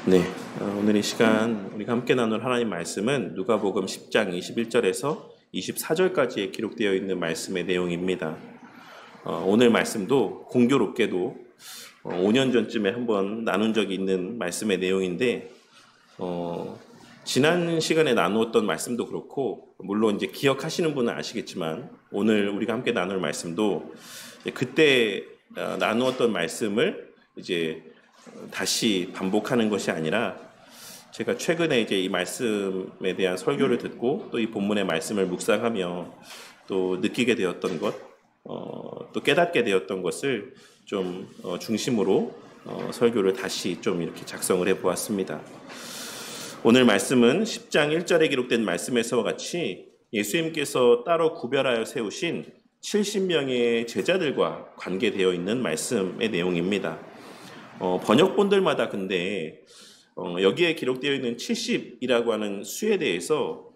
네, 오늘 이 시간 우리가 함께 나눌 하나님 말씀은 누가복음 10장 21절에서 24절까지에 기록되어 있는 말씀의 내용입니다. 오늘 말씀도 공교롭게도 5년 전쯤에 한번 나눈 적이 있는 말씀의 내용인데 지난 시간에 나누었던 말씀도 그렇고 물론 이제 기억하시는 분은 아시겠지만 오늘 우리가 함께 나눌 말씀도 그때 나누었던 말씀을 이제 다시 반복하는 것이 아니라 제가 최근에 이제 이 말씀에 대한 설교를 듣고 또 이 본문의 말씀을 묵상하며 또 느끼게 되었던 것, 또 깨닫게 되었던 것을 좀 중심으로 설교를 다시 좀 이렇게 작성을 해 보았습니다. 오늘 말씀은 10장 1절에 기록된 말씀에서와 같이 예수님께서 따로 구별하여 세우신 70명의 제자들과 관계되어 있는 말씀의 내용입니다. 번역본들마다 근데 여기에 기록되어 있는 70이라고 하는 수에 대해서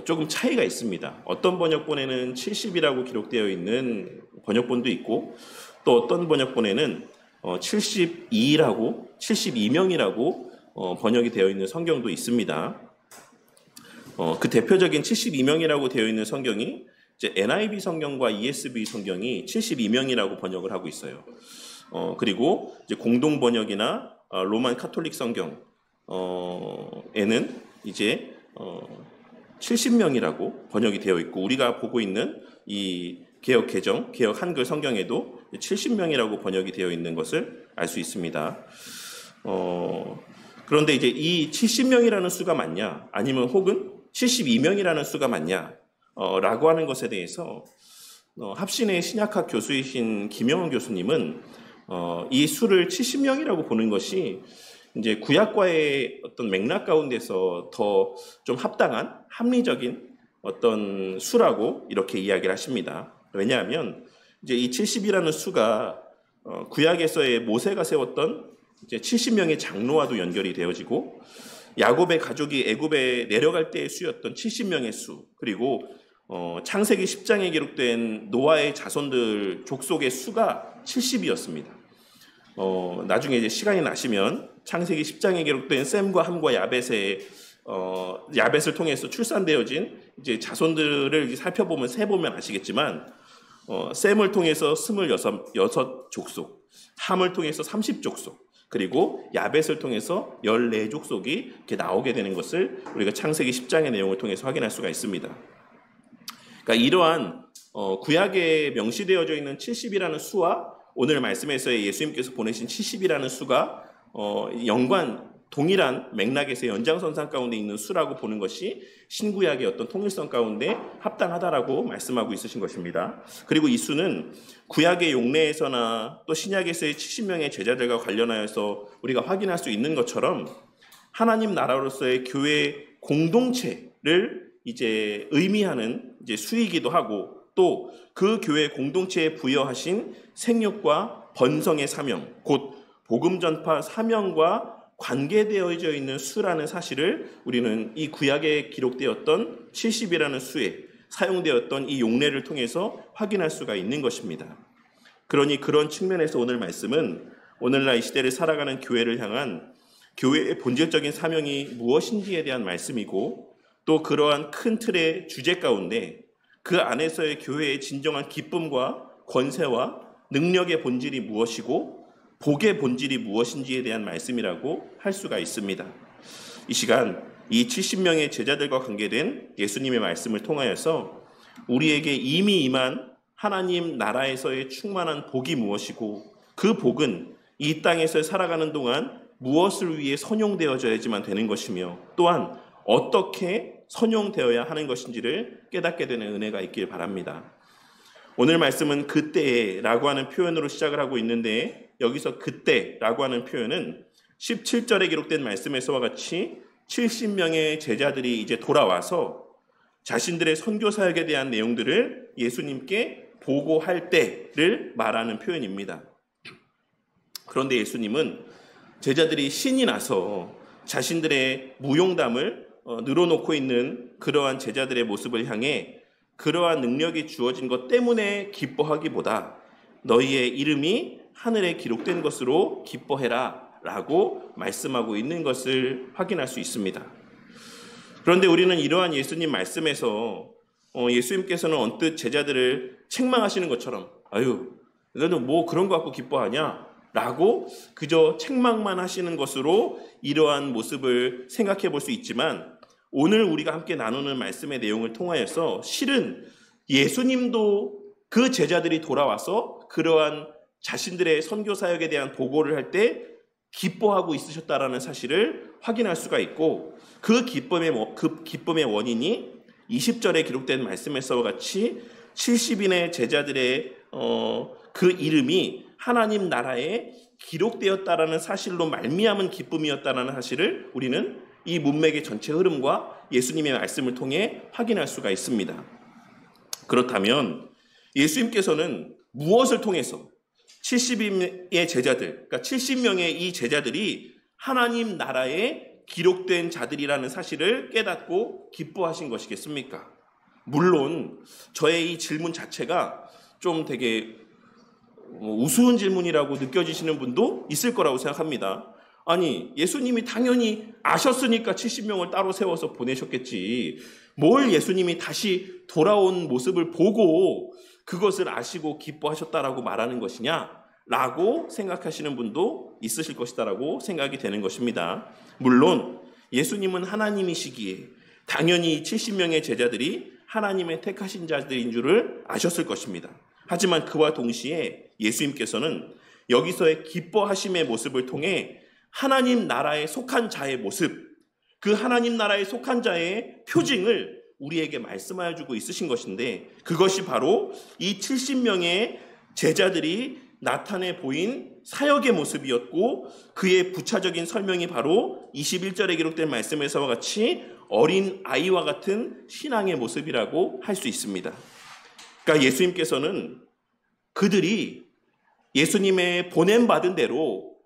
조금 차이가 있습니다. 어떤 번역본에는 70이라고 기록되어 있는 번역본도 있고 또 어떤 번역본에는 72명이라고 번역이 되어 있는 성경도 있습니다. 그 대표적인 72명이라고 되어 있는 성경이 이제 NIV 성경과 ESV 성경이 72명이라고 번역을 하고 있어요. 그리고 이제 공동 번역이나 로만 카톨릭 성경에는 이제 70명이라고 번역이 되어 있고 우리가 보고 있는 이 개역 개정, 개역 한글 성경에도 70명이라고 번역이 되어 있는 것을 알 수 있습니다. 그런데 이제 이 70명이라는 수가 맞냐, 아니면 혹은 72명이라는 수가 맞냐, 라고 하는 것에 대해서 합신의 신약학 교수이신 김영원 교수님은 이 수를 70명이라고 보는 것이 이제 구약과의 어떤 맥락 가운데서 더 좀 합당한 합리적인 어떤 수라고 이렇게 이야기를 하십니다. 왜냐하면 이제 이 70이라는 수가 구약에서의 모세가 세웠던 이제 70명의 장로와도 연결이 되어지고 야곱의 가족이 애굽에 내려갈 때의 수였던 70명의 수, 그리고 창세기 10장에 기록된 노아의 자손들 족속의 수가 70이었습니다. 나중에 이제 시간이 나시면 창세기 10장에 기록된 셈과 함과 야벳을 통해서 출산되어진 이제 자손들을 살펴보면 세보면 아시겠지만 셈을 통해서 26족속, 함을 통해서 30족속, 그리고 야벳을 통해서 14족속이 이렇게 나오게 되는 것을 우리가 창세기 10장의 내용을 통해서 확인할 수가 있습니다. 그러니까 이러한 구약에 명시되어져 있는 70이라는 수와 오늘 말씀에서의 예수님께서 보내신 70이라는 수가 동일한 맥락에서의 연장선상 가운데 있는 수라고 보는 것이 신구약의 어떤 통일성 가운데 합당하다라고 말씀하고 있으신 것입니다. 그리고 이 수는 구약의 용례에서나 또 신약에서의 70명의 제자들과 관련하여서 우리가 확인할 수 있는 것처럼 하나님 나라로서의 교회 공동체를 이제 의미하는 이제 수이기도 하고 또 그 교회 공동체에 부여하신 생육과 번성의 사명, 곧 복음 전파 사명과 관계되어져 있는 수라는 사실을 우리는 이 구약에 기록되었던 70이라는 수에 사용되었던 이 용례를 통해서 확인할 수가 있는 것입니다. 그러니 그런 측면에서 오늘 말씀은 오늘날 이 시대를 살아가는 교회를 향한 교회의 본질적인 사명이 무엇인지에 대한 말씀이고 또 그러한 큰 틀의 주제 가운데 그 안에서의 교회의 진정한 기쁨과 권세와 능력의 본질이 무엇이고 복의 본질이 무엇인지에 대한 말씀이라고 할 수가 있습니다. 이 시간 이 70명의 제자들과 관계된 예수님의 말씀을 통하여서 우리에게 이미 임한 하나님 나라에서의 충만한 복이 무엇이고 그 복은 이 땅에서 살아가는 동안 무엇을 위해 선용되어져야지만 되는 것이며 또한 어떻게 선용되어야 하는 것인지를 깨닫게 되는 은혜가 있길 바랍니다. 오늘 말씀은 그때라고 하는 표현으로 시작을 하고 있는데 여기서 그때라고 하는 표현은 17절에 기록된 말씀에서와 같이 70명의 제자들이 이제 돌아와서 자신들의 선교 사역에 대한 내용들을 예수님께 보고할 때를 말하는 표현입니다. 그런데 예수님은 제자들이 신이 나서 자신들의 무용담을 늘어놓고 있는 그러한 제자들의 모습을 향해 그러한 능력이 주어진 것 때문에 기뻐하기보다 너희의 이름이 하늘에 기록된 것으로 기뻐해라 라고 말씀하고 있는 것을 확인할 수 있습니다. 그런데 우리는 이러한 예수님 말씀에서 예수님께서는 언뜻 제자들을 책망하시는 것처럼 아유 너는 뭐 그런 거 갖고 기뻐하냐? 라고 그저 책망만 하시는 것으로 이러한 모습을 생각해 볼 수 있지만 오늘 우리가 함께 나누는 말씀의 내용을 통하여서 실은 예수님도 그 제자들이 돌아와서 그러한 자신들의 선교 사역에 대한 보고를 할 때 기뻐하고 있으셨다라는 사실을 확인할 수가 있고 그 기쁨의 원인이 20절에 기록된 말씀에서와 같이 70인의 제자들의 그 이름이 하나님 나라에 기록되었다라는 사실로 말미암은 기쁨이었다라는 사실을 우리는 이 문맥의 전체 흐름과 예수님의 말씀을 통해 확인할 수가 있습니다. 그렇다면 예수님께서는 무엇을 통해서 70인의 제자들, 그러니까 70명의 이 제자들이 하나님 나라에 기록된 자들이라는 사실을 깨닫고 기뻐하신 것이겠습니까? 물론 저의 이 질문 자체가 좀 되게 우스운 질문이라고 느껴지시는 분도 있을 거라고 생각합니다. 아니, 예수님이 당연히 아셨으니까 70명을 따로 세워서 보내셨겠지. 뭘 예수님이 다시 돌아온 모습을 보고 그것을 아시고 기뻐하셨다라고 말하는 것이냐? 라고 생각하시는 분도 있으실 것이다라고 생각이 되는 것입니다. 물론 예수님은 하나님이시기에 당연히 70명의 제자들이 하나님의 택하신 자들인 줄을 아셨을 것입니다. 하지만 그와 동시에 예수님께서는 여기서의 기뻐하심의 모습을 통해 하나님 나라에 속한 자의 모습, 그 하나님 나라에 속한 자의 표징을 우리에게 말씀하여 주고 있으신 것인데 그것이 바로 이 70명의 제자들이 나타내 보인 사역의 모습이었고 그의 부차적인 설명이 바로 21절에 기록된 말씀에서와 같이 어린 아이와 같은 신앙의 모습이라고 할 수 있습니다. 그러니까 예수님께서는 그들이 예수님의 보냄받은 대로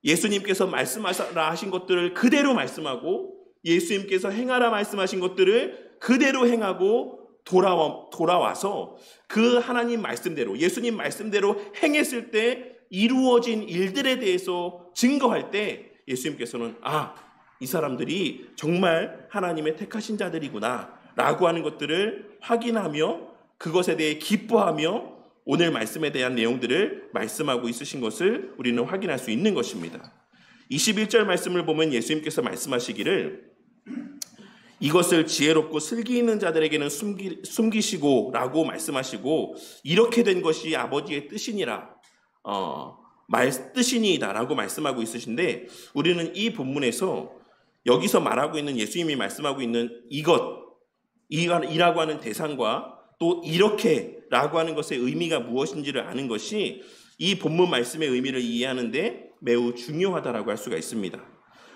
예수님께서 말씀하라 하신 것들을 그대로 말씀하고 예수님께서 행하라 말씀하신 것들을 그대로 행하고 돌아와서 그 하나님 말씀대로 예수님 말씀대로 행했을 때 이루어진 일들에 대해서 증거할 때 예수님께서는 이 사람들이 정말 하나님의 택하신 자들이구나 라고 하는 것들을 확인하며 그것에 대해 기뻐하며 오늘 말씀에 대한 내용들을 말씀하고 있으신 것을 우리는 확인할 수 있는 것입니다. 21절 말씀을 보면 예수님께서 말씀하시기를 이것을 지혜롭고 슬기 있는 자들에게는 숨기시고 라고 말씀하시고 이렇게 된 것이 아버지의 뜻이니라 뜻이니이다 라고 말씀하고 있으신데 우리는 이 본문에서 여기서 말하고 있는 예수님이 말씀하고 있는 이라고 하는 대상과 또 이렇게라고 하는 것의 의미가 무엇인지를 아는 것이 이 본문 말씀의 의미를 이해하는데 매우 중요하다라고 할 수가 있습니다.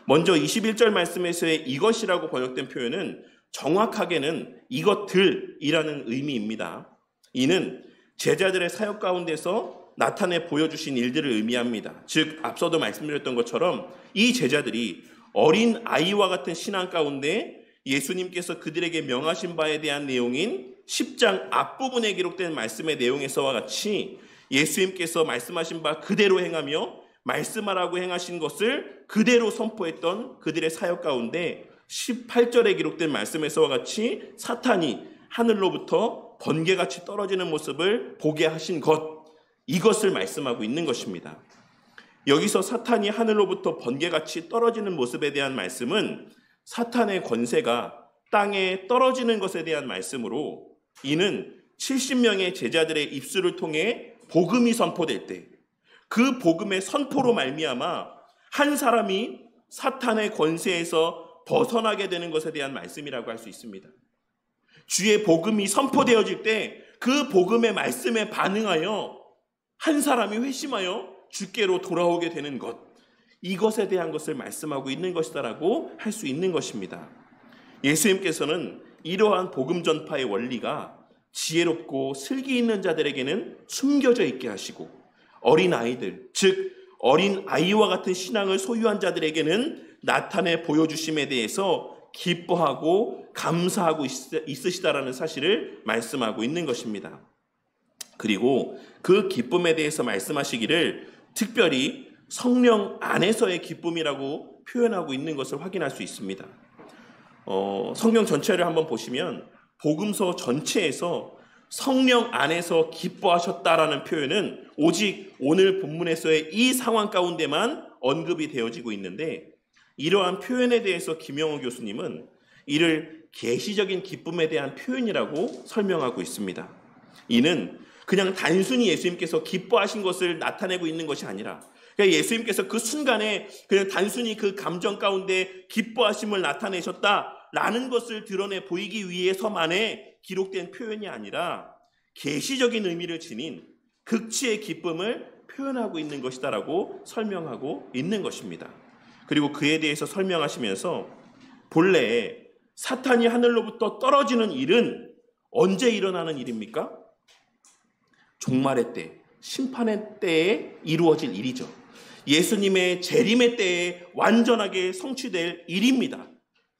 먼저 21절 말씀에서의 이것이라고 번역된 표현은 정확하게는 이것들이라는 의미입니다. 이는 제자들의 사역 가운데서 나타내 보여주신 일들을 의미합니다. 즉 앞서도 말씀드렸던 것처럼 이 제자들이 어린 아이와 같은 신앙 가운데 예수님께서 그들에게 명하신 바에 대한 내용인 10장 앞부분에 기록된 말씀의 내용에서와 같이 예수님께서 말씀하신 바 그대로 행하며 말씀하라고 행하신 것을 그대로 선포했던 그들의 사역 가운데 18절에 기록된 말씀에서와 같이 사탄이 하늘로부터 번개같이 떨어지는 모습을 보게 하신 이것을 말씀하고 있는 것입니다. 여기서 사탄이 하늘로부터 번개같이 떨어지는 모습에 대한 말씀은 사탄의 권세가 땅에 떨어지는 것에 대한 말씀으로 이는 70명의 제자들의 입술을 통해 복음이 선포될 때 그 복음의 선포로 말미암아 한 사람이 사탄의 권세에서 벗어나게 되는 것에 대한 말씀이라고 할 수 있습니다. 주의 복음이 선포되어질 때 그 복음의 말씀에 반응하여 한 사람이 회심하여 주께로 돌아오게 되는 것, 이것에 대한 것을 말씀하고 있는 것이다라고 할 수 있는 것입니다. 예수님께서는 이러한 복음 전파의 원리가 지혜롭고 슬기 있는 자들에게는 숨겨져 있게 하시고 어린 아이들, 즉 어린 아이와 같은 신앙을 소유한 자들에게는 나타내 보여주심에 대해서 기뻐하고 감사하고 있으시다라는 사실을 말씀하고 있는 것입니다. 그리고 그 기쁨에 대해서 말씀하시기를 특별히 성령 안에서의 기쁨이라고 표현하고 있는 것을 확인할 수 있습니다. 성경 전체를 한번 보시면 복음서 전체에서 성령 안에서 기뻐하셨다라는 표현은 오직 오늘 본문에서의 이 상황 가운데만 언급이 되어지고 있는데, 이러한 표현에 대해서 김영호 교수님은 이를 계시적인 기쁨에 대한 표현이라고 설명하고 있습니다. 이는 그냥 단순히 예수님께서 기뻐하신 것을 나타내고 있는 것이 아니라, 그러니까 예수님께서 그 순간에 그냥 단순히 그 감정 가운데 기뻐하심을 나타내셨다라는 것을 드러내 보이기 위해서만의 기록된 표현이 아니라 계시적인 의미를 지닌 극치의 기쁨을 표현하고 있는 것이다라고 설명하고 있는 것입니다. 그리고 그에 대해서 설명하시면서 본래 사탄이 하늘로부터 떨어지는 일은 언제 일어나는 일입니까? 종말의 때, 심판의 때에 이루어질 일이죠. 예수님의 재림의 때에 완전하게 성취될 일입니다.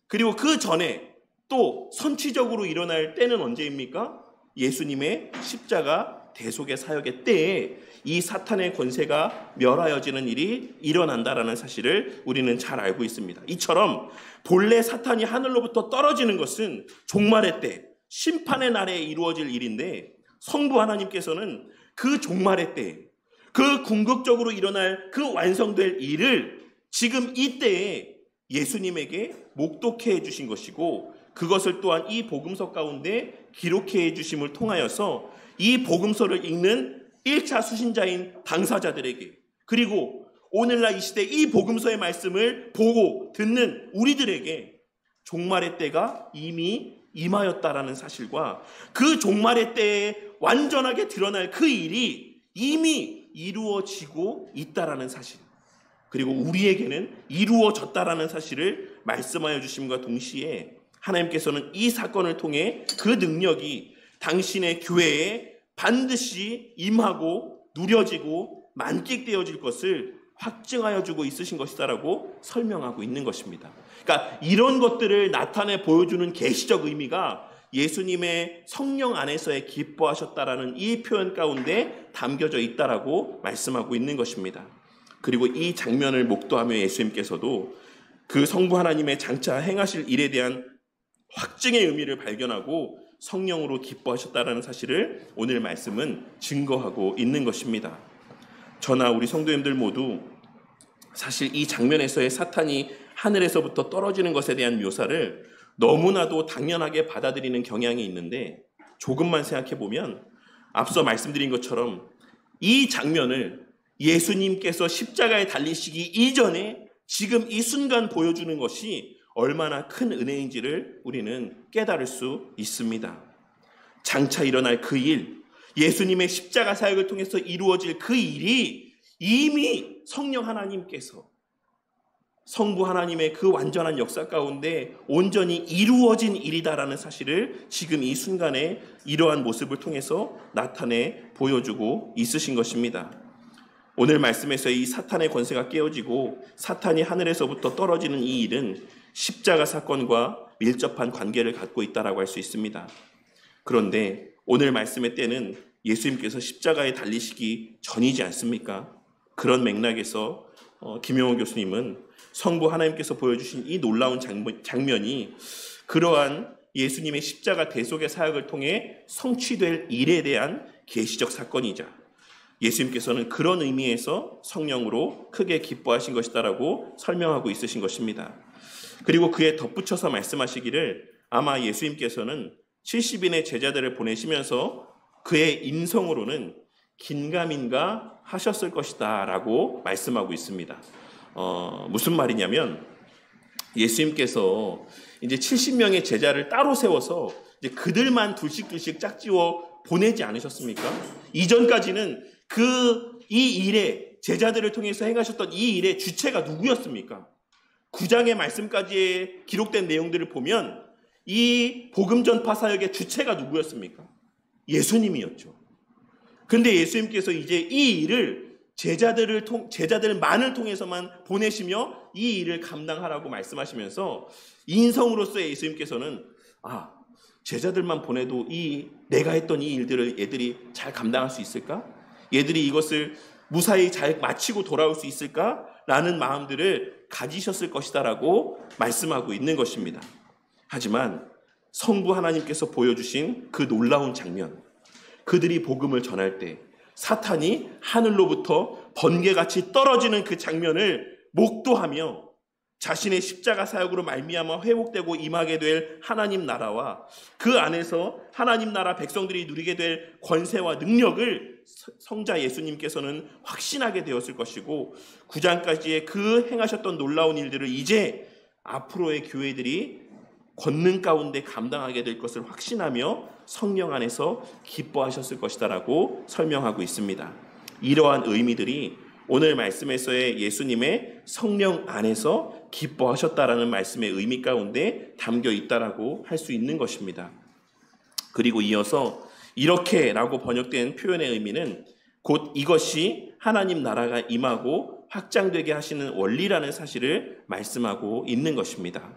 그리고 그 전에 또 선취적으로 일어날 때는 언제입니까? 예수님의 십자가 대속의 사역의 때에 이 사탄의 권세가 멸하여지는 일이 일어난다라는 사실을 우리는 잘 알고 있습니다. 이처럼 본래 사탄이 하늘로부터 떨어지는 것은 종말의 때, 심판의 날에 이루어질 일인데, 성부 하나님께서는 그 종말의 때, 그 궁극적으로 일어날 그 완성될 일을 지금 이때에 예수님에게 목독해 해주신 것이고, 그것을 또한 이 복음서 가운데 기록해 해주심을 통하여서 이 복음서를 읽는 1차 수신자인 당사자들에게, 그리고 오늘날 이 시대 이 복음서의 말씀을 보고 듣는 우리들에게 종말의 때가 이미 임하였다라는 사실과 그 종말의 때에 완전하게 드러날 그 일이 이미 이루어지고 있다라는 사실, 그리고 우리에게는 이루어졌다라는 사실을 말씀하여 주심과 동시에 하나님께서는 이 사건을 통해 그 능력이 당신의 교회에 반드시 임하고 누려지고 만끽되어질 것을 확증하여 주고 있으신 것이다라고 설명하고 있는 것입니다. 그러니까 이런 것들을 나타내 보여주는 계시적 의미가 예수님의 성령 안에서의 기뻐하셨다라는 이 표현 가운데 담겨져 있다라고 말씀하고 있는 것입니다. 그리고 이 장면을 목도하며 예수님께서도 그 성부 하나님의 장차 행하실 일에 대한 확증의 의미를 발견하고 성령으로 기뻐하셨다라는 사실을 오늘 말씀은 증거하고 있는 것입니다. 저나 우리 성도님들 모두 사실 이 장면에서의 사탄이 하늘에서부터 떨어지는 것에 대한 묘사를 너무나도 당연하게 받아들이는 경향이 있는데, 조금만 생각해 보면 앞서 말씀드린 것처럼 이 장면을 예수님께서 십자가에 달리시기 이전에 지금 이 순간 보여주는 것이 얼마나 큰 은혜인지를 우리는 깨달을 수 있습니다. 장차 일어날 그 일, 예수님의 십자가 사역을 통해서 이루어질 그 일이 이미 성령 하나님께서 성부 하나님의 그 완전한 역사 가운데 온전히 이루어진 일이다라는 사실을 지금 이 순간에 이러한 모습을 통해서 나타내 보여주고 있으신 것입니다. 오늘 말씀에서 이 사탄의 권세가 깨어지고 사탄이 하늘에서부터 떨어지는 이 일은 십자가 사건과 밀접한 관계를 갖고 있다라고 할 수 있습니다. 그런데 오늘 말씀의 때는 예수님께서 십자가에 달리시기 전이지 않습니까? 그런 맥락에서 김영호 교수님은 성부 하나님께서 보여주신 이 놀라운 장면이 그러한 예수님의 십자가 대속의 사역을 통해 성취될 일에 대한 계시적 사건이자 예수님께서는 그런 의미에서 성령으로 크게 기뻐하신 것이다라고 설명하고 있으신 것입니다. 그리고 그에 덧붙여서 말씀하시기를 아마 예수님께서는 70인의 제자들을 보내시면서 그의 인성으로는 긴가민가 하셨을 것이다 라고 말씀하고 있습니다. 무슨 말이냐면 예수님께서 이제 70명의 제자를 따로 세워서 이제 그들만 둘씩 짝지워 보내지 않으셨습니까? 이전까지는 이 일에 제자들을 통해서 행하셨던 이 일의 주체가 누구였습니까? 9장의 말씀까지 기록된 내용들을 보면 이 복음 전파 사역의 주체가 누구였습니까? 예수님이었죠. 근데 예수님께서 이제 이 일을 제자들만을 통해서만 보내시며 이 일을 감당하라고 말씀하시면서 인성으로서의 예수님께서는 제자들만 보내도 내가 했던 이 일들을 얘들이 잘 감당할 수 있을까? 얘들이 이것을 무사히 잘 마치고 돌아올 수 있을까라는 마음들을 가지셨을 것이다라고 말씀하고 있는 것입니다. 하지만 성부 하나님께서 보여주신 그 놀라운 장면, 그들이 복음을 전할 때 사탄이 하늘로부터 번개같이 떨어지는 그 장면을 목도하며 자신의 십자가 사역으로 말미암아 회복되고 임하게 될 하나님 나라와 그 안에서 하나님 나라 백성들이 누리게 될 권세와 능력을 성자 예수님께서는 확신하게 되었을 것이고 9장까지의 그 행하셨던 놀라운 일들을 이제 앞으로의 교회들이 권능 가운데 감당하게 될 것을 확신하며 성령 안에서 기뻐하셨을 것이다라고 설명하고 있습니다. 이러한 의미들이 오늘 말씀에서의 예수님의 성령 안에서 기뻐하셨다라는 말씀의 의미 가운데 담겨 있다라고 할 수 있는 것입니다. 그리고 이어서 이렇게라고 번역된 표현의 의미는 곧 이것이 하나님 나라가 임하고 확장되게 하시는 원리라는 사실을 말씀하고 있는 것입니다.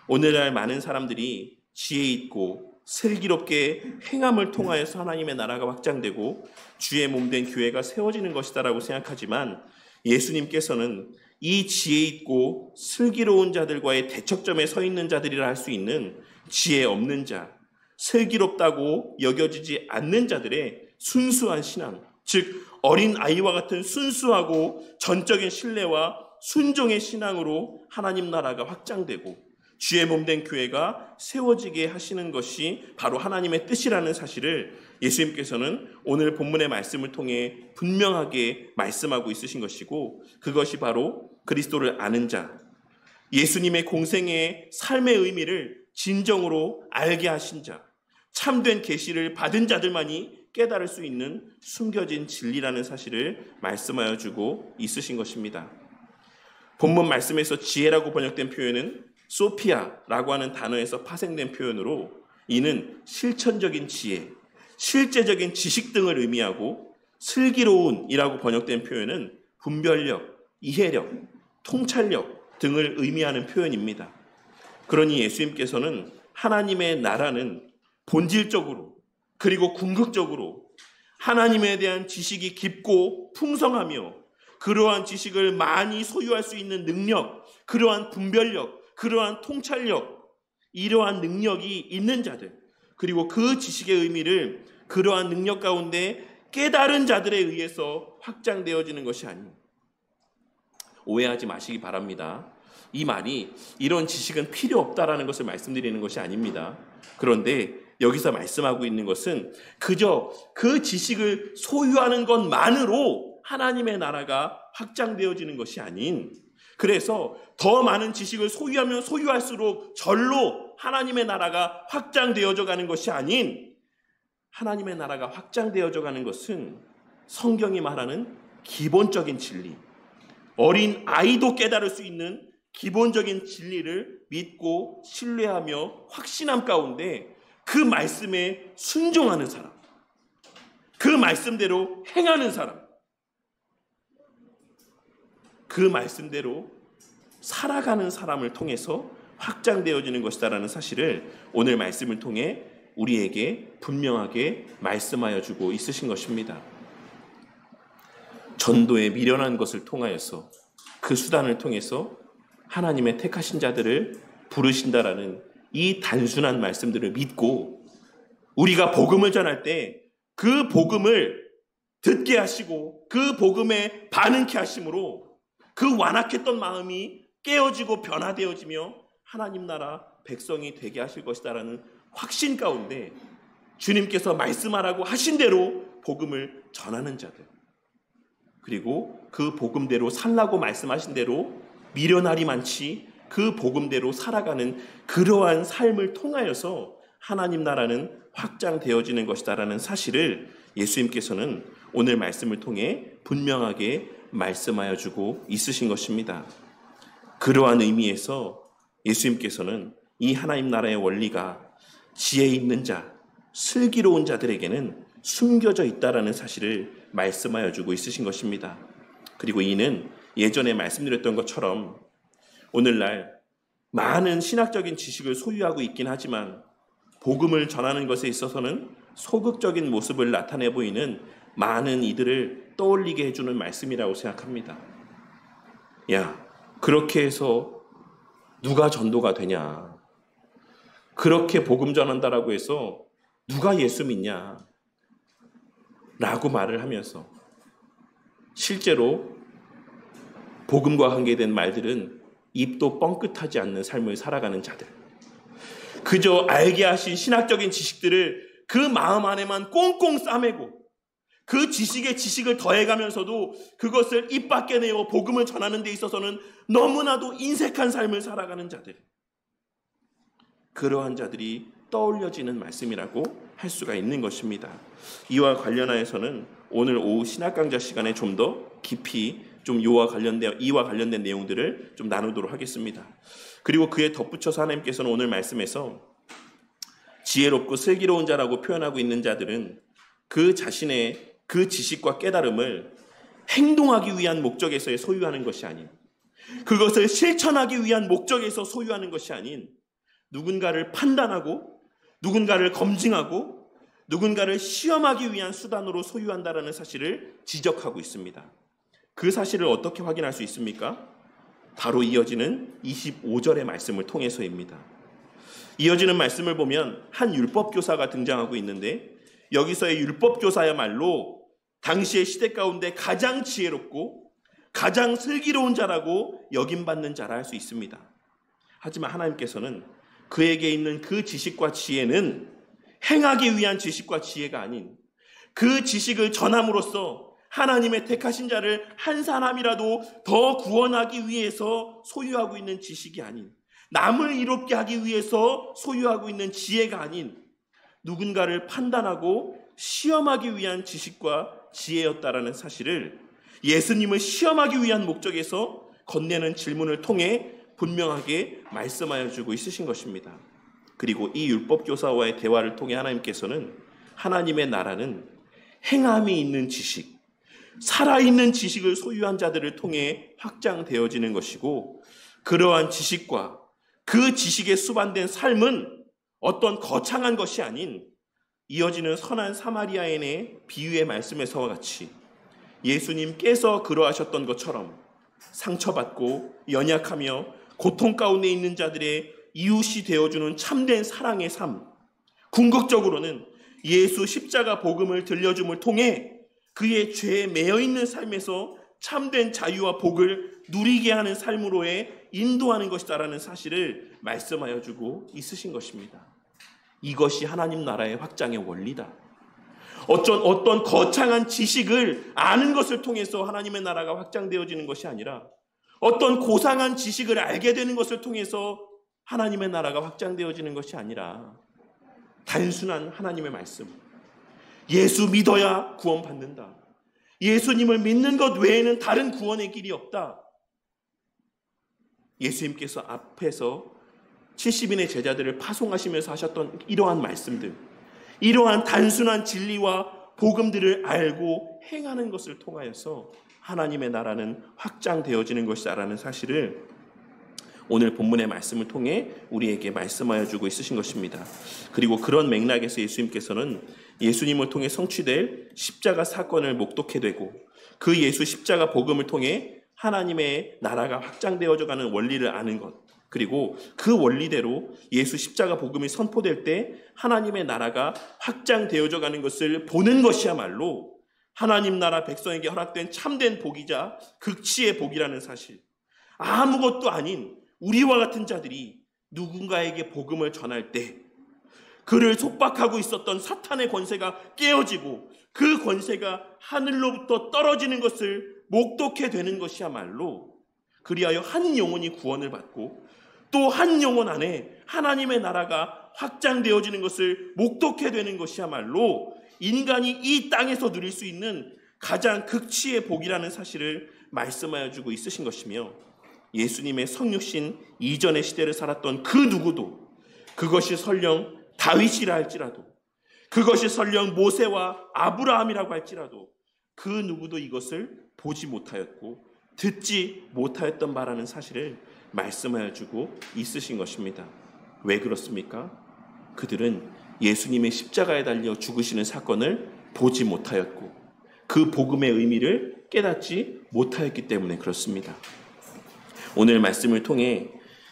오늘날 많은 사람들이 지혜 있고 슬기롭게 행함을 통하여서 하나님의 나라가 확장되고 주의 몸된 교회가 세워지는 것이다라고 생각하지만 예수님께서는 이 지혜 있고 슬기로운 자들과의 대척점에 서 있는 자들이라 할 수 있는 지혜 없는 자, 슬기롭다고 여겨지지 않는 자들의 순수한 신앙, 즉 어린 아이와 같은 순수하고 전적인 신뢰와 순종의 신앙으로 하나님 나라가 확장되고 주의 몸된 교회가 세워지게 하시는 것이 바로 하나님의 뜻이라는 사실을 예수님께서는 오늘 본문의 말씀을 통해 분명하게 말씀하고 있으신 것이고 그것이 바로 그리스도를 아는 자, 예수님의 공생의 삶의 의미를 진정으로 알게 하신 자, 참된 계시를 받은 자들만이 깨달을 수 있는 숨겨진 진리라는 사실을 말씀하여 주고 있으신 것입니다. 본문 말씀에서 지혜라고 번역된 표현은 소피아라고 하는 단어에서 파생된 표현으로 이는 실천적인 지혜, 실제적인 지식 등을 의미하고 슬기로운이라고 번역된 표현은 분별력, 이해력, 통찰력 등을 의미하는 표현입니다. 그러니 예수님께서는 하나님의 나라는 본질적으로 그리고 궁극적으로 하나님에 대한 지식이 깊고 풍성하며 그러한 지식을 많이 소유할 수 있는 능력, 그러한 분별력, 그러한 통찰력, 이러한 능력이 있는 자들, 그리고 그 지식의 의미를 그러한 능력 가운데 깨달은 자들에 의해서 확장되어지는 것이 아닙니다. 오해하지 마시기 바랍니다. 이 말이 이런 지식은 필요 없다라는 것을 말씀드리는 것이 아닙니다. 그런데 여기서 말씀하고 있는 것은 그저 그 지식을 소유하는 것만으로 하나님의 나라가 확장되어지는 것이 아닌, 그래서 더 많은 지식을 소유하면 소유할수록 절로 하나님의 나라가 확장되어져 가는 것이 아닌, 하나님의 나라가 확장되어져 가는 것은 성경이 말하는 기본적인 진리, 어린 아이도 깨달을 수 있는 기본적인 진리를 믿고 신뢰하며 확신함 가운데 그 말씀에 순종하는 사람, 그 말씀대로 행하는 사람, 그 말씀대로 살아가는 사람을 통해서 확장되어지는 것이다라는 사실을 오늘 말씀을 통해 우리에게 분명하게 말씀하여 주고 있으신 것입니다. 전도에 미련한 것을 통하여서 그 수단을 통해서 하나님의 택하신 자들을 부르신다라는 이 단순한 말씀들을 믿고 우리가 복음을 전할 때 그 복음을 듣게 하시고 그 복음에 반응케 하심으로 그 완악했던 마음이 깨어지고 변화되어지며 하나님 나라 백성이 되게 하실 것이다라는 확신 가운데 주님께서 말씀하라고 하신 대로 복음을 전하는 자들, 그리고 그 복음대로 살라고 말씀하신 대로 미련하리 많지 그 복음대로 살아가는 그러한 삶을 통하여서 하나님 나라는 확장되어지는 것이다라는 사실을 예수님께서는 오늘 말씀을 통해 분명하게 말씀하여 주고 있으신 것입니다. 그러한 의미에서 예수님께서는 이 하나님 나라의 원리가 지혜 있는 자, 슬기로운 자들에게는 숨겨져 있다라는 사실을 말씀하여 주고 있으신 것입니다. 그리고 이는 예전에 말씀드렸던 것처럼 오늘날 많은 신학적인 지식을 소유하고 있긴 하지만 복음을 전하는 것에 있어서는 소극적인 모습을 나타내 보이는 많은 이들을 떠올리게 해주는 말씀이라고 생각합니다. 야, 그렇게 해서 누가 전도가 되냐? 그렇게 복음 전한다라고 해서 누가 예수 믿냐? 라고 말을 하면서 실제로 복음과 관계된 말들은 입도 뻥끗하지 않는 삶을 살아가는 자들, 그저 알게 하신 신학적인 지식들을 그 마음 안에만 꽁꽁 싸매고 그 지식에 지식을 더해가면서도 그것을 입 밖에 내어 복음을 전하는 데 있어서는 너무나도 인색한 삶을 살아가는 자들, 그러한 자들이 떠올려지는 말씀이라고 할 수가 있는 것입니다. 이와 관련하여서는 오늘 오후 신학 강좌 시간에 좀 더 깊이 이와 관련된 내용들을 좀 나누도록 하겠습니다. 그리고 그에 덧붙여서 하나님께서는 오늘 말씀에서 지혜롭고 슬기로운 자라고 표현하고 있는 자들은 그 자신의 그 지식과 깨달음을 행동하기 위한 목적에서 소유하는 것이 아닌, 그것을 실천하기 위한 목적에서 소유하는 것이 아닌, 누군가를 판단하고 누군가를 검증하고 누군가를 시험하기 위한 수단으로 소유한다라는 사실을 지적하고 있습니다. 그 사실을 어떻게 확인할 수 있습니까? 바로 이어지는 25절의 말씀을 통해서입니다. 이어지는 말씀을 보면 한 율법교사가 등장하고 있는데, 여기서의 율법교사야말로 당시의 시대 가운데 가장 지혜롭고 가장 슬기로운 자라고 여김받는 자라 할 수 있습니다. 하지만 하나님께서는 그에게 있는 그 지식과 지혜는 행하기 위한 지식과 지혜가 아닌, 그 지식을 전함으로써 하나님의 택하신 자를 한 사람이라도 더 구원하기 위해서 소유하고 있는 지식이 아닌, 남을 이롭게 하기 위해서 소유하고 있는 지혜가 아닌, 누군가를 판단하고 시험하기 위한 지식과 지혜였다라는 사실을 예수님을 시험하기 위한 목적에서 건네는 질문을 통해 분명하게 말씀하여 주고 있으신 것입니다. 그리고 이 율법교사와의 대화를 통해 하나님께서는 하나님의 나라는 행함이 있는 지식, 살아있는 지식을 소유한 자들을 통해 확장되어지는 것이고, 그러한 지식과 그 지식에 수반된 삶은 어떤 거창한 것이 아닌 이어지는 선한 사마리아인의 비유의 말씀에서와 같이 예수님께서 그러하셨던 것처럼 상처받고 연약하며 고통 가운데 있는 자들의 이웃이 되어주는 참된 사랑의 삶, 궁극적으로는 예수 십자가 복음을 들려줌을 통해 그의 죄에 매여있는 삶에서 참된 자유와 복을 누리게 하는 삶으로의 인도하는 것이다라는 사실을 말씀하여 주고 있으신 것입니다. 이것이 하나님 나라의 확장의 원리다. 어떤 거창한 지식을 아는 것을 통해서 하나님의 나라가 확장되어지는 것이 아니라, 어떤 고상한 지식을 알게 되는 것을 통해서 하나님의 나라가 확장되어지는 것이 아니라, 단순한 하나님의 말씀, 예수 믿어야 구원받는다, 예수님을 믿는 것 외에는 다른 구원의 길이 없다, 예수님께서 앞에서 70인의 제자들을 파송하시면서 하셨던 이러한 말씀들, 이러한 단순한 진리와 복음들을 알고 행하는 것을 통하여서 하나님의 나라는 확장되어지는 것이다라는 사실을 오늘 본문의 말씀을 통해 우리에게 말씀하여 주고 있으신 것입니다. 그리고 그런 맥락에서 예수님께서는 예수님을 통해 성취될 십자가 사건을 목독해 되고, 그 예수 십자가 복음을 통해 하나님의 나라가 확장되어져 가는 원리를 아는 것, 그리고 그 원리대로 예수 십자가 복음이 선포될 때 하나님의 나라가 확장되어져 가는 것을 보는 것이야말로 하나님 나라 백성에게 허락된 참된 복이자 극치의 복이라는 사실, 아무것도 아닌 우리와 같은 자들이 누군가에게 복음을 전할 때 그를 속박하고 있었던 사탄의 권세가 깨어지고 그 권세가 하늘로부터 떨어지는 것을 목독해 되는 것이야말로, 그리하여 한 영혼이 구원을 받고 또 한 영혼 안에 하나님의 나라가 확장되어지는 것을 목독해 되는 것이야말로 인간이 이 땅에서 누릴 수 있는 가장 극치의 복이라는 사실을 말씀하여 주고 있으신 것이며, 예수님의 성육신 이전의 시대를 살았던 그 누구도, 그것이 설령 다윗이라 할지라도, 그것이 설령 모세와 아브라함이라고 할지라도 그 누구도 이것을 보지 못하였고 듣지 못하였던 바라는 사실을 말씀하여 주고 있으신 것입니다. 왜 그렇습니까? 그들은 예수님의 십자가에 달려 죽으시는 사건을 보지 못하였고 그 복음의 의미를 깨닫지 못하였기 때문에 그렇습니다. 오늘 말씀을 통해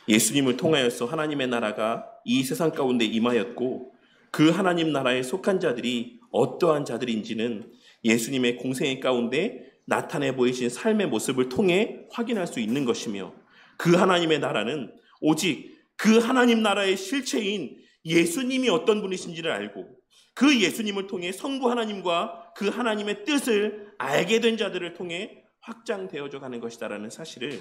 예수님을 통하여서 하나님의 나라가 이 세상 가운데 임하였고 그 하나님 나라에 속한 자들이 어떠한 자들인지는 예수님의 공생애 가운데 나타내 보이신 삶의 모습을 통해 확인할 수 있는 것이며 그 하나님의 나라는 오직 그 하나님 나라의 실체인 예수님이 어떤 분이신지를 알고 그 예수님을 통해 성부 하나님과 그 하나님의 뜻을 알게 된 자들을 통해 확장되어져 가는 것이다라는 사실을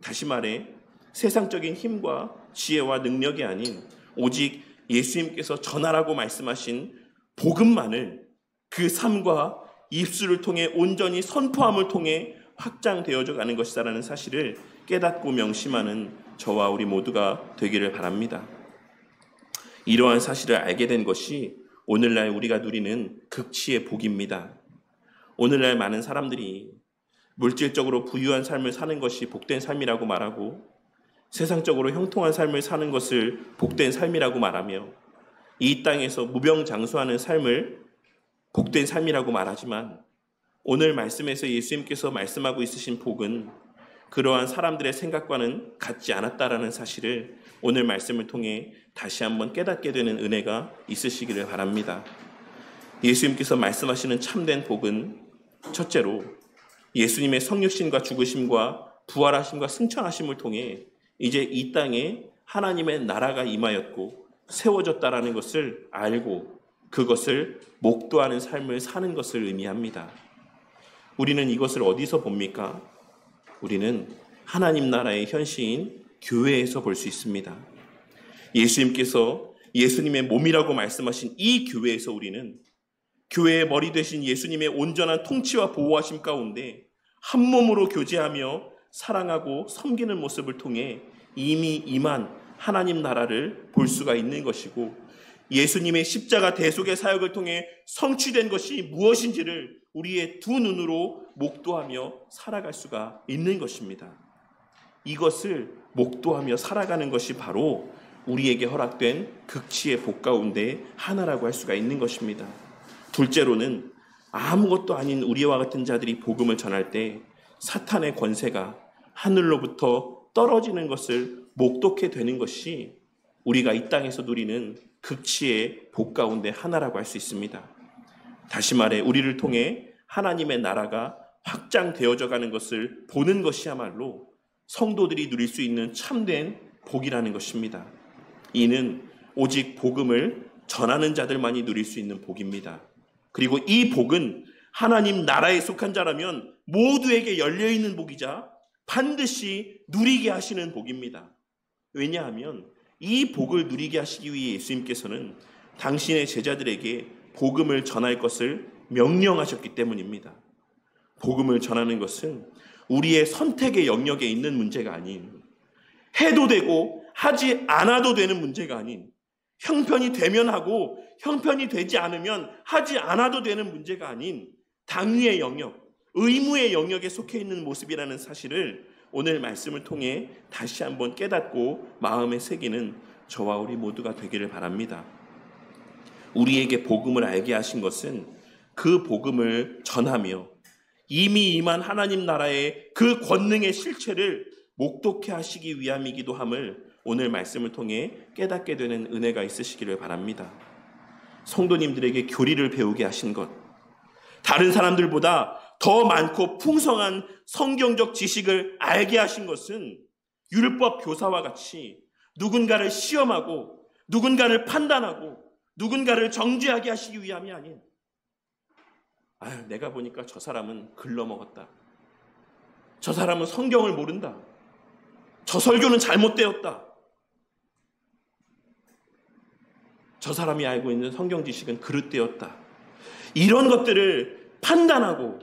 다시 말해 세상적인 힘과 지혜와 능력이 아닌 오직 예수님께서 전하라고 말씀하신 복음만을 그 삶과 입술을 통해 온전히 선포함을 통해 확장되어져 가는 것이다라는 사실을 깨닫고 명심하는 저와 우리 모두가 되기를 바랍니다. 이러한 사실을 알게 된 것이 오늘날 우리가 누리는 극치의 복입니다. 오늘날 많은 사람들이 물질적으로 부유한 삶을 사는 것이 복된 삶이라고 말하고 세상적으로 형통한 삶을 사는 것을 복된 삶이라고 말하며 이 땅에서 무병장수하는 삶을 복된 삶이라고 말하지만 오늘 말씀에서 예수님께서 말씀하고 있으신 복은 그러한 사람들의 생각과는 같지 않았다라는 사실을 오늘 말씀을 통해 다시 한번 깨닫게 되는 은혜가 있으시기를 바랍니다. 예수님께서 말씀하시는 참된 복은 첫째로 예수님의 성육신과 죽으심과 부활하심과 승천하심을 통해 이제 이 땅에 하나님의 나라가 임하였고 세워졌다라는 것을 알고 그것을 목도하는 삶을 사는 것을 의미합니다. 우리는 이것을 어디서 봅니까? 우리는 하나님 나라의 현시인 교회에서 볼 수 있습니다. 예수님께서 예수님의 몸이라고 말씀하신 이 교회에서 우리는 교회의 머리 되신 예수님의 온전한 통치와 보호하심 가운데 한 몸으로 교제하며 사랑하고 섬기는 모습을 통해 이미 임한 하나님 나라를 볼 수가 있는 것이고 예수님의 십자가 대속의 사역을 통해 성취된 것이 무엇인지를 우리의 두 눈으로 목도하며 살아갈 수가 있는 것입니다. 이것을 목도하며 살아가는 것이 바로 우리에게 허락된 극치의 복 가운데 하나라고 할 수가 있는 것입니다. 둘째로는 아무것도 아닌 우리와 같은 자들이 복음을 전할 때 사탄의 권세가 하늘로부터 떨어지는 것을 목독해 되는 것이 우리가 이 땅에서 누리는 극치의 복 가운데 하나라고 할 수 있습니다. 다시 말해 우리를 통해 하나님의 나라가 확장되어져 가는 것을 보는 것이야말로 성도들이 누릴 수 있는 참된 복이라는 것입니다. 이는 오직 복음을 전하는 자들만이 누릴 수 있는 복입니다. 그리고 이 복은 하나님 나라에 속한 자라면 모두에게 열려있는 복이자 반드시 누리게 하시는 복입니다. 왜냐하면 이 복을 누리게 하시기 위해 예수님께서는 당신의 제자들에게 복음을 전할 것을 명령하셨기 때문입니다. 복음을 전하는 것은 우리의 선택의 영역에 있는 문제가 아닌 해도 되고 하지 않아도 되는 문제가 아닌 형편이 되면 하고 형편이 되지 않으면 하지 않아도 되는 문제가 아닌 당위의 영역, 의무의 영역에 속해 있는 모습이라는 사실을 오늘 말씀을 통해 다시 한번 깨닫고 마음에 새기는 저와 우리 모두가 되기를 바랍니다. 우리에게 복음을 알게 하신 것은 그 복음을 전하며 이미 임한 하나님 나라의 그 권능의 실체를 목독해 하시기 위함이기도 함을 오늘 말씀을 통해 깨닫게 되는 은혜가 있으시기를 바랍니다. 성도님들에게 교리를 배우게 하신 것, 다른 사람들보다 더 많고 풍성한 성경적 지식을 알게 하신 것은 율법 교사와 같이 누군가를 시험하고 누군가를 판단하고 누군가를 정죄하게 하시기 위함이 아닌 내가 보니까 저 사람은 글러먹었다. 저 사람은 성경을 모른다. 저 설교는 잘못되었다. 저 사람이 알고 있는 성경 지식은 그릇되었다. 이런 것들을 판단하고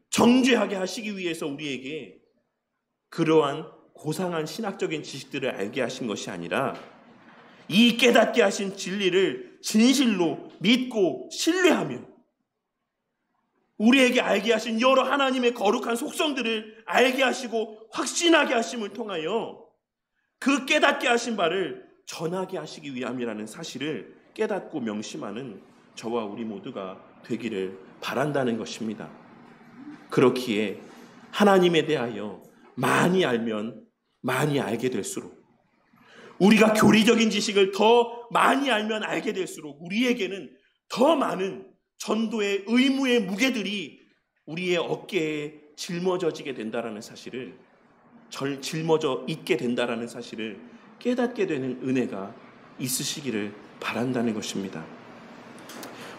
정죄하게 하시기 위해서 우리에게 그러한 고상한 신학적인 지식들을 알게 하신 것이 아니라 이 깨닫게 하신 진리를 진실로 믿고 신뢰하며 우리에게 알게 하신 여러 하나님의 거룩한 속성들을 알게 하시고 확신하게 하심을 통하여 그 깨닫게 하신 바를 전하게 하시기 위함이라는 사실을 깨닫고 명심하는 저와 우리 모두가 되기를 바란다는 것입니다. 그렇기에 하나님에 대하여 많이 알면 많이 알게 될수록, 우리가 교리적인 지식을 더 많이 알면 알게 될수록 우리에게는 더 많은 전도의 의무의 무게들이 우리의 어깨에 짊어져지게 된다라는 사실을, 짊어져 있게 된다라는 사실을 깨닫게 되는 은혜가 있으시기를 바란다는 것입니다.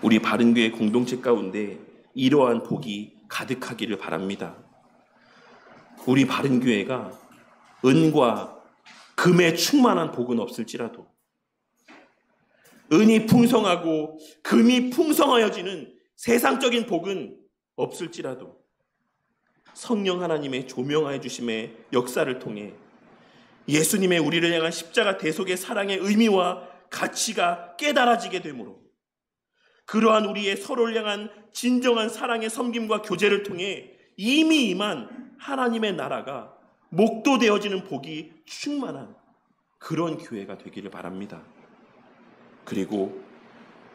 우리 바른교회 공동체 가운데 이러한 복이 가득하기를 바랍니다. 우리 바른교회가 은과 금에 충만한 복은 없을지라도, 은이 풍성하고 금이 풍성하여지는 세상적인 복은 없을지라도, 성령 하나님의 조명하여 주심의 역사를 통해 예수님의 우리를 향한 십자가 대속의 사랑의 의미와 가치가 깨달아지게 되므로, 그러한 우리의 서로를 향한 진정한 사랑의 섬김과 교제를 통해 이미 임한 하나님의 나라가 목도되어지는 복이 충만한 그런 교회가 되기를 바랍니다. 그리고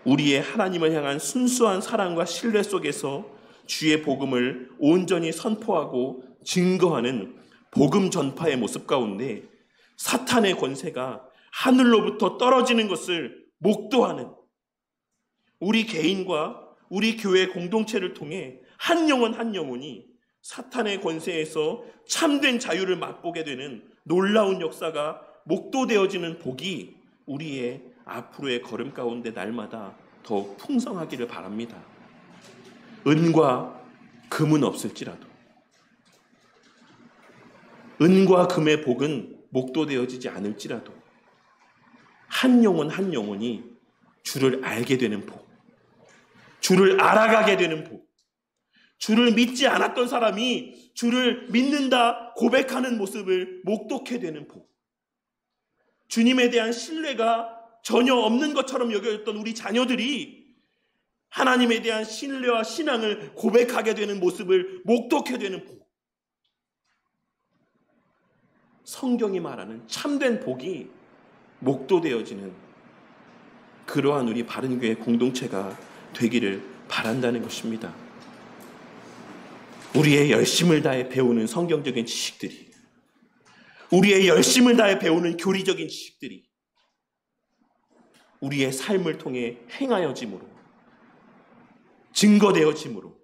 우리의 하나님을 향한 순수한 사랑과 신뢰 속에서 주의 복음을 온전히 선포하고 증거하는 복음 전파의 모습 가운데 사탄의 권세가 하늘로부터 떨어지는 것을 목도하는, 우리 개인과 우리 교회 공동체를 통해 한 영혼 한 영혼이 사탄의 권세에서 참된 자유를 맛보게 되는 놀라운 역사가 목도되어지는 복이 우리의 앞으로의 걸음 가운데 날마다 더 풍성하기를 바랍니다. 은과 금은 없을지라도, 은과 금의 복은 목도되어지지 않을지라도, 한 영혼 한 영혼이 주를 알게 되는 복, 주를 알아가게 되는 복, 주를 믿지 않았던 사람이 주를 믿는다 고백하는 모습을 목도케 되는 복, 주님에 대한 신뢰가 전혀 없는 것처럼 여겨졌던 우리 자녀들이 하나님에 대한 신뢰와 신앙을 고백하게 되는 모습을 목도케 되는 복, 성경이 말하는 참된 복이 목도되어지는 그러한 우리 바른교회 공동체가 되기를 바란다는 것입니다. 우리의 열심을 다해 배우는 성경적인 지식들이, 우리의 열심을 다해 배우는 교리적인 지식들이 우리의 삶을 통해 행하여짐으로, 증거되어짐으로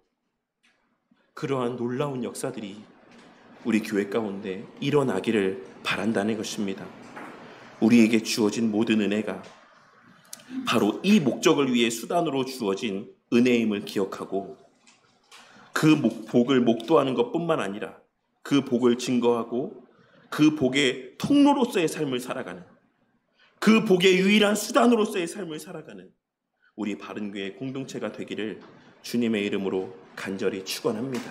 그러한 놀라운 역사들이 우리 교회 가운데 일어나기를 바란다는 것입니다. 우리에게 주어진 모든 은혜가 바로 이 목적을 위해 수단으로 주어진 은혜임을 기억하고, 그 복을 목도하는 것뿐만 아니라 그 복을 증거하고 그 복의 통로로서의 삶을 살아가는, 그 복의 유일한 수단으로서의 삶을 살아가는 우리 바른교회 공동체가 되기를 주님의 이름으로 간절히 축원합니다.